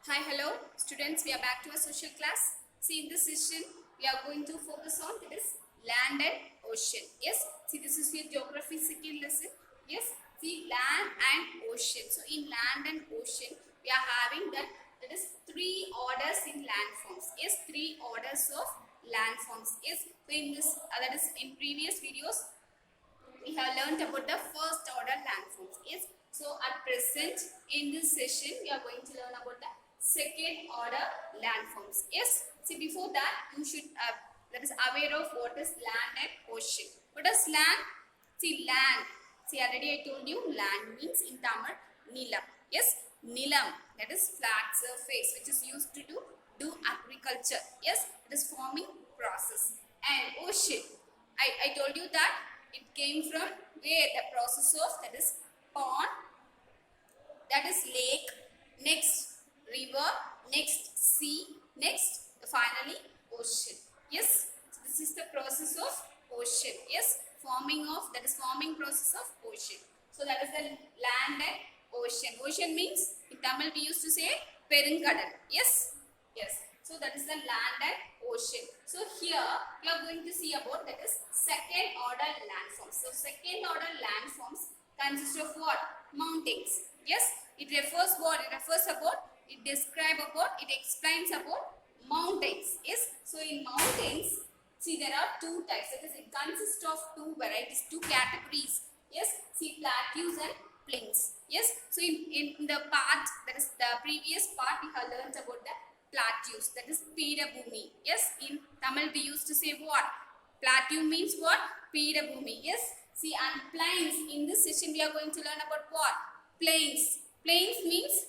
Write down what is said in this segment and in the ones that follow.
Hi, hello students, we are back to our social class. See, in this session we are going to focus on that is land and ocean. Yes, see, this is your geography second lesson. Yes, see, land and ocean. So in land and ocean we are having that is three orders in landforms. Yes, three orders of landforms. Yes, so in this that is in previous videos we have learned about the first order landforms. Yes. So at present in this session we are going to learn about the second order landforms. Yes. See, before that you should that is aware of what is land and ocean. What is land? See, land. See, already I told you land means in Tamil Nilam. Yes, Nilam, that is flat surface which is used to do agriculture. Yes, it is forming process. And ocean, I told you that it came from where the process of that is pond, that is lake, next river, next sea, next finally ocean. Yes, so this is the process of ocean. Yes, forming of that is forming process of ocean. So that is the land and ocean. Ocean means in Tamil we used to say Perunkadal. Yes, yes. So that is the land and ocean. So here we are going to see about that is second order landforms. So second order landforms consist of what? Mountains. Yes, it refers what? It refers about, it describe about, it explains about mountains. Yes, so in mountains, see, there are two types. It consists of two varieties, two categories. Yes, see, plateaus and plains. Yes, so in the part, that is the previous part, we have learned about the plateaus, that is Peedabhumi. Yes, in Tamil we used to say what? Plateau means what? Peedabhumi. Yes, see, and plains, in this session we are going to learn about what? Plains. Plains means,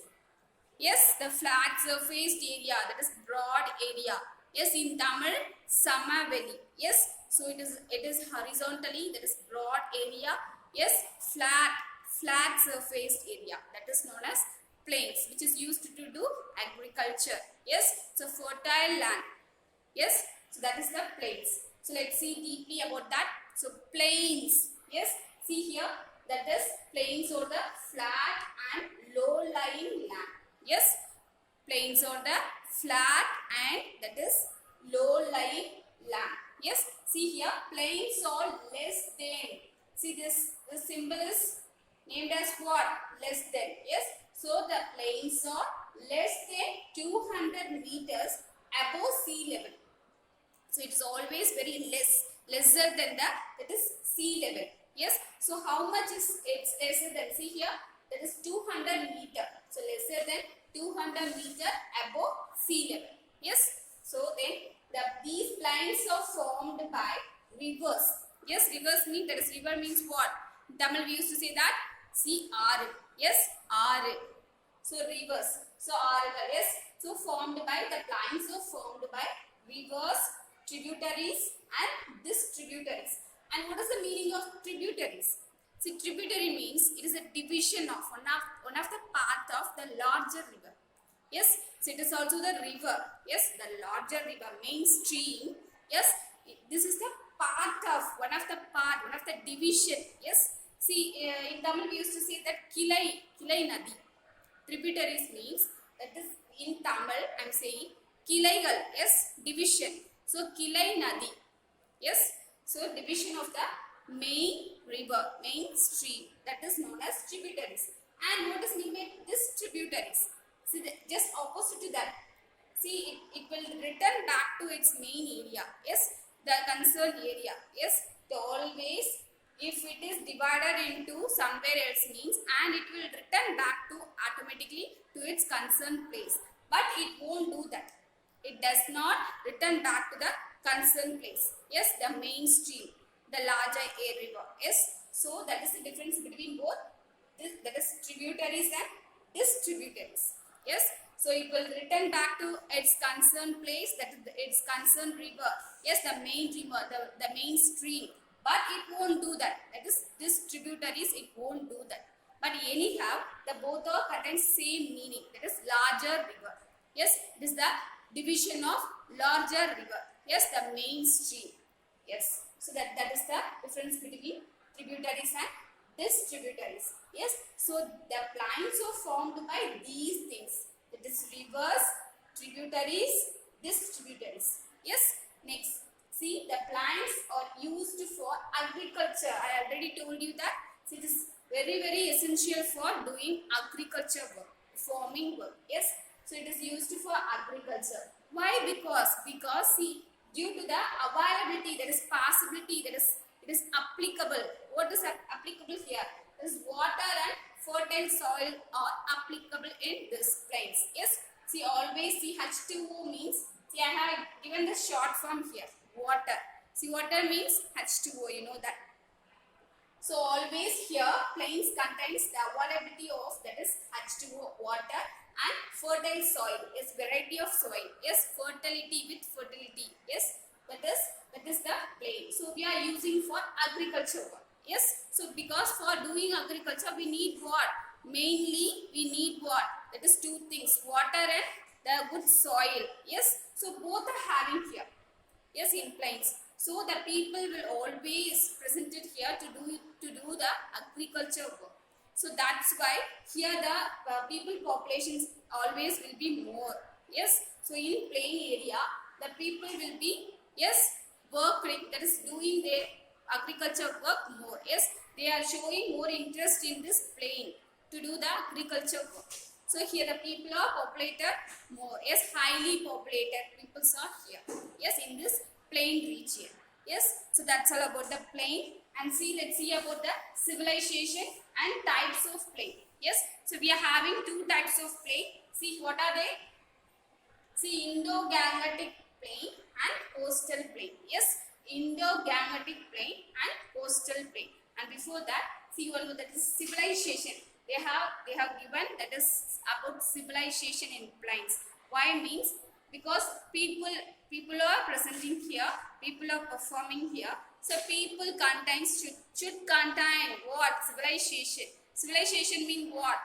yes, the flat surfaced area, that is broad area. Yes, in Tamil, Samaveli. Yes, so it is horizontally, that is broad area. Yes, flat surfaced area, that is known as plains, which is used to do agriculture. Yes, so fertile land. Yes, so that is the plains. So let's see deeply about that. So plains. Yes, see here, that is plains or the flat and low lying land. Yes, plains or the flat and that is low lying land. Yes, see here, plains are less than. See, this symbol is named as what? Less than. Yes, so the plains are less than 200 meters above sea level. So it is always very lesser than that is sea level. Yes, so how much is it's lesser than? See here, that is 200 meter. So lesser than 200 meter above sea level. Yes, so then these plains are formed by rivers. Yes, rivers mean, that is river means what? In Tamil we used to say that, see, Aru. Yes, Aru. So rivers. So Arugal. Yes, so formed by, the plains are formed by rivers, tributaries and distributaries. And what is the meaning of tributaries? See, tributary means it is a division of one of the part of the larger river. Yes, so it is also the river. Yes, the larger river, main stream. Yes, this is the part of one of the division. Yes, see, in Tamil we used to say that Kilai Nadi. Tributaries means, that is in Tamil I am saying Kilaigal. Yes, division. So Kilai Nadi. Yes, so division of the main river, main stream, that is known as tributaries. And what is meant by distributaries? See, just opposite to that. See, it will return back to its main area. Yes, the concerned area. Yes, it always, if it is divided into somewhere else means, and it will return back to automatically to its concerned place. But it won't do that. It does not return back to the concerned place. Yes, the main stream, the larger river. Yes, so that is the difference between both this, that is tributaries and distributaries. Yes, so it will return back to its concerned place, that is its concerned river. Yes, the main river, the main stream. But it won't do that. That is distributaries, it won't do that. But anyhow, the both are contain same meaning. That is larger river. Yes, this is the division of larger river. Yes, the main stream. Yes, so that is the difference between tributaries and distributaries. Yes, so the plains are formed by these things. That is rivers, tributaries, distributaries. Yes. Next, see the plants are used for agriculture. I already told you that it is very essential for doing agriculture work, farming work. Yes. So it is used for agriculture. Why? Because see, due to the availability, there is possibility, it is applicable. What is applicable here? This water and fertile soil are applicable in this plains. Yes. See, always see H2O means, see I have given the short form here, water. See, water means H2O, you know that. So always here plains contains the availability of, that is H2O, water, and fertile soil is variety of soil. Yes, fertility with fertility. Yes, that is the plain. So we are using for agriculture work. Yes, so because for doing agriculture we need what? Mainly we need what? That is two things, water and the good soil. Yes, so both are having here. Yes, in plains. So the people will always presented here to do the agriculture work. So that's why here the people populations always will be more. Yes, so in plain area the people will be, yes, working, that is doing their agriculture work more. Yes, they are showing more interest in this plain to do the agriculture work. So here the people are populated more. Yes, highly populated peoples are here. Yes, in this plain region. Yes, so that's all about the plain. And see, let's see about the civilization and types of plain. Yes, so we are having two types of plain. See, what are they? See, Indo-Gangetic plain and coastal plain. Yes, Indo-Gangetic plain and coastal plain. And before that, see one more, that is civilization. They have given, that is about civilization in plains. Why? Means because people are presenting here, people are performing here. So people contains should contain what? Civilization. Civilization mean what?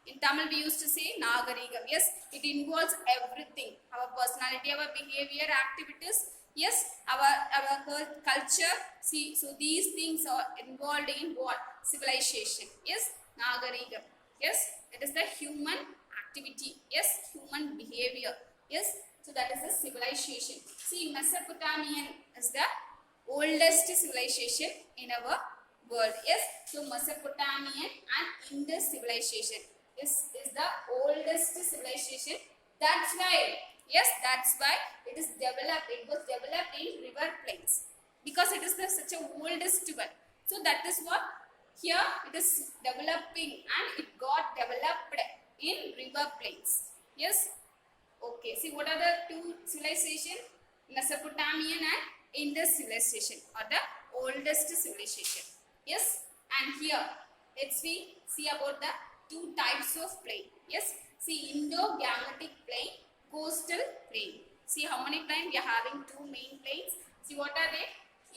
In Tamil we used to say Nagarigam. Yes, it involves everything. Our personality, our behavior, activities. Yes, our culture. See, so these things are involved in what? Civilization. Yes, Nagarigam. Yes, that is the human activity. Yes, human behavior. Yes, so that is the civilization. See, Mesopotamian is the oldest civilization in our world. Yes, so Mesopotamian and Indus civilization is the oldest civilization. That's why, yes, that's why it is developed. It was developed in river plains because it is such a oldest one. So that is what here it is developing, and it got developed in river plains. Yes. Okay. See, what are the two civilization? Mesopotamian and Indus civilization are the oldest civilization. Yes. And here let's see about the two types of plain. Yes. See, Indo-Gangetic plain, coastal plain. See how many plains we are having? Two main plains. See, what are they?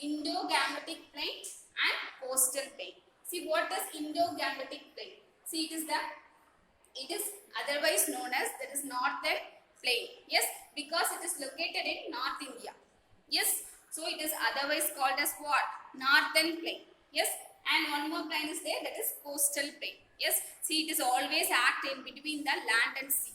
Indo-Gangetic plain and coastal plain. See, what is Indo-Gangetic plain? See, it is otherwise known as, that is northern plain. Yes, because it is located in North India. Yes, so it is otherwise called as what? Northern plain. Yes, and one more plain is there, that is coastal plain. Yes, see, it is always act in between the land and sea.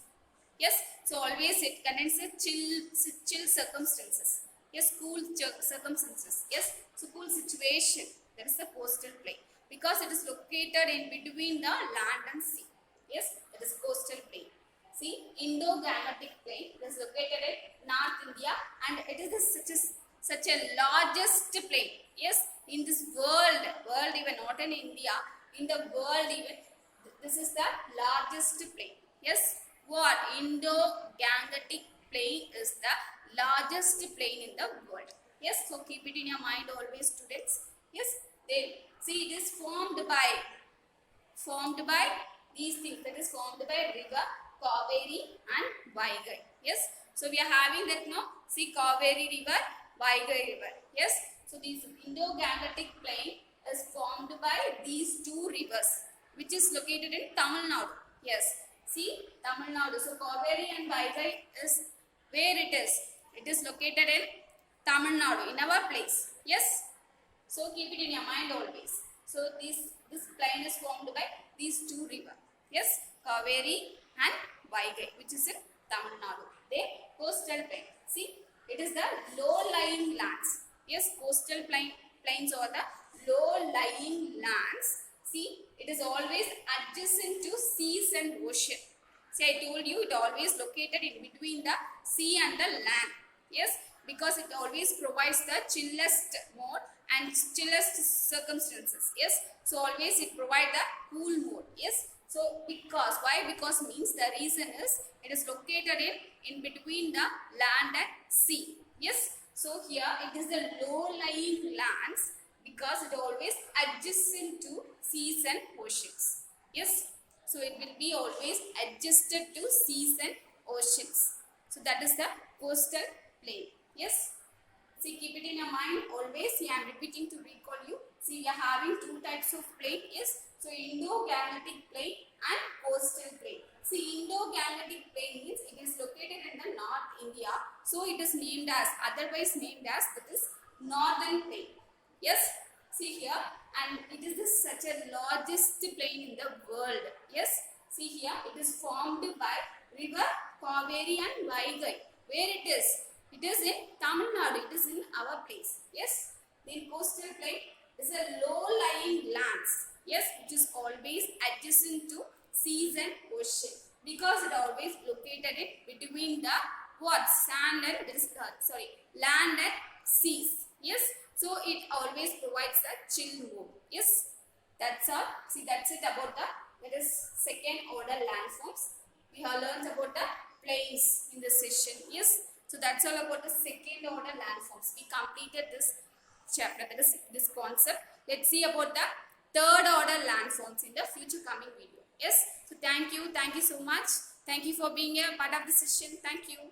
Yes, so always it contains a chill circumstances. Yes, cool circumstances. Yes, so cool situation. That is the coastal plain because it is located in between the land and sea. Yes, that is coastal plain. See, Indo-Gangetic plain is located in North India, and it is such a largest plain. Yes, in this world even, not in India, in the world even, this is the largest plain. Yes, what? Indo-Gangetic plain is the largest plain in the world. Yes, so keep it in your mind always, students. Yes, then see, it is formed by these things, that is formed by river Kaveri and Vaigai. Yes, so we are having that now. See, Kaveri river, Vaigai river. Yes, so this Indo-Gangetic plain is formed by these two rivers, which is located in Tamil Nadu. Yes, see, Tamil Nadu. So Kaveri and Vaigai is where it is. It is located in Tamil Nadu, in our place. Yes, so keep it in your mind always. So this plain is formed by these two rivers. Yes, Kaveri and Vaigai, which is in Tamil Nadu. Then coastal plain. See, it is the low-lying lands. Yes, coastal plains are the low-lying lands. See, it is always adjacent to seas and ocean. See, I told you it always located in between the sea and the land. Yes, because it always provides the chillest mode and chillest circumstances. Yes, so always it provides the cool mode. Yes, so because why? Because means the reason is it is located in between the land and sea. Yes, so here it is the low-lying lands because it always adjacent to seas and oceans. Yes, so it will be always adjusted to seas and oceans. So that is the coastal plain. Yes. See, keep it in your mind always. See, I am repeating to recall you. See, we are having two types of plain. Yes. So, Indo-Gangetic plain and coastal plain. See, Indo-Gangetic plain means it is located in the North India. So, it is named as, otherwise named as this Northern plain. Yes. See here, and it is the such a largest plain in the world. Yes. See here, it is formed by river Kaveri and Vaigai. Where it is? It is in Tamil Nadu. It is in our place. Yes. Then coastal plain is a low-lying lands. Yes, which is always adjacent to seas and ocean because it always located it between the what sand and land and seas. Yes. So it always provides the chill mode. Yes. That's all. See, that's it about the second order landforms. We have learned about the plains in this session. Yes. So that's all about the second order landforms. We completed this chapter, that is this concept. Let's see about the third order landforms in the future coming video. Yes. So thank you so much. Thank you for being a part of the session. Thank you.